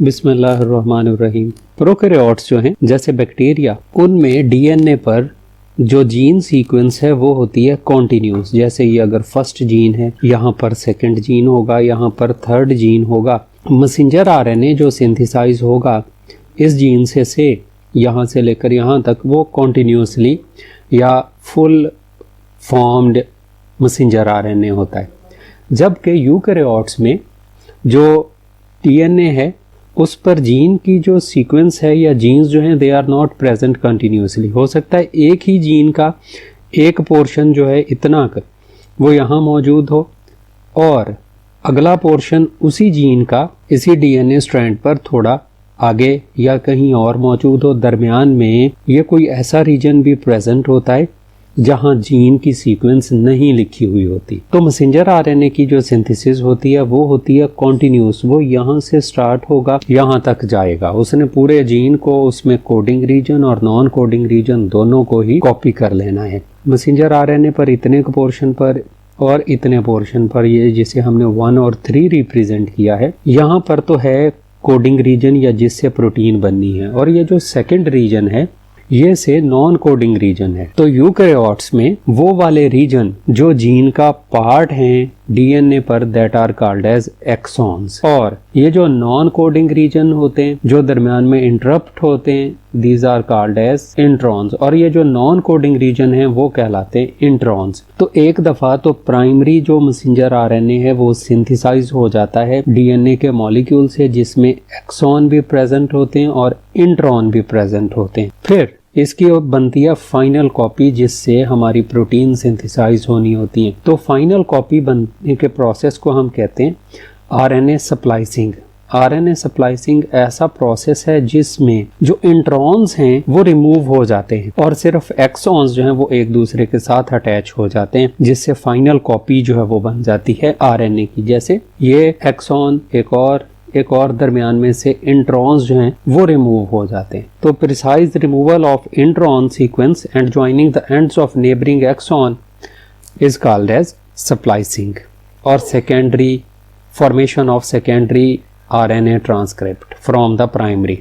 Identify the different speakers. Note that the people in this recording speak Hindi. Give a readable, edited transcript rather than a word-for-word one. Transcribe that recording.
Speaker 1: बिस्मिल्लाहिर्रहमानिर्रहीम। प्रोकैरियोट्स जो हैं जैसे बैक्टीरिया, उनमें डीएनए पर जो जीन सीक्वेंस है वो होती है कॉन्टिन्यूस। जैसे ये अगर फर्स्ट जीन है, यहाँ पर सेकंड जीन होगा, यहाँ पर थर्ड जीन होगा। मैसेंजर आरएनए जो सिंथेसाइज होगा इस जीन से यहाँ से लेकर यहाँ तक वो कॉन्टिन्यूसली या फुल फॉर्म्ड मैसेंजर आरएनए होता है। जबकि यूकैरियोट्स में जो डीएनए है उस पर जीन की जो सीक्वेंस है या जीन्स जो हैं they are not present continuously. हो सकता है एक ही जीन का एक पोर्शन जो है इतना कर वो यहाँ मौजूद हो और अगला पोर्शन उसी जीन का इसी डीएनए स्ट्रैंड पर थोड़ा आगे या कहीं और मौजूद हो। दरमियान में ये कोई ऐसा रीजन भी प्रेजेंट होता है जहां जीन की सीक्वेंस नहीं लिखी हुई होती। तो मैसेंजर आरएनए की जो सिंथेसिस होती है वो होती है कॉन्टिन्यूस। वो यहाँ से स्टार्ट होगा, यहाँ तक जाएगा। उसने पूरे जीन को उसमें कोडिंग रीजन और नॉन कोडिंग रीजन दोनों को ही कॉपी कर लेना है। मैसेंजर आरएनए पर इतने पोर्शन पर और इतने पोर्शन पर, ये जिसे हमने 1 और 3 रिप्रेजेंट किया है, यहाँ पर तो है कोडिंग रीजन या जिससे प्रोटीन बननी है, और ये जो सेकंड रीजन है ये से नॉन कोडिंग रीजन है। तो यूकैरियोट्स में वो वाले रीजन जो जीन का पार्ट हैं डीएनए पर that are called as exons, और ये जो नॉन कोडिंग रीजन होते हैं जो दरमियान में इंटरप्ट होते हैं these are called as introns, और ये जो नॉन कोडिंग रीजन है वो कहलाते हैं इंट्रॉन्स। तो एक दफा तो प्राइमरी जो मैसेंजर आरएनए है वो सिंथेसाइज हो जाता है डीएनए के मॉलिक्यूल से, जिसमें एक्सॉन भी प्रेजेंट होते हैं और इंट्रॉन भी प्रेजेंट होते हैं। फिर इसकी बनती है फाइनल कॉपी जिससे हमारी प्रोटीन सिंथेसाइज होनी होती है। तो फाइनल कॉपी बनने के प्रोसेस को हम कहते हैं आरएनए स्प्लाइसिंग। आरएनए स्प्लाइसिंग ऐसा प्रोसेस है जिसमें जो इंट्रॉन्स हैं वो रिमूव हो जाते हैं और सिर्फ एक्सॉन्स जो हैं वो एक दूसरे के साथ अटैच हो जाते हैं, जिससे फाइनल कॉपी जो है वो बन जाती है आरएनए की। जैसे ये एक्सॉन एक और दरमियान में से इंट्रॉन्स जो हैं वो रिमूव हो जाते हैं। तो precise removal of intron sequence and joining the ends of neighbouring exon is called as splicing. और secondary formation of secondary RNA transcript from the primary.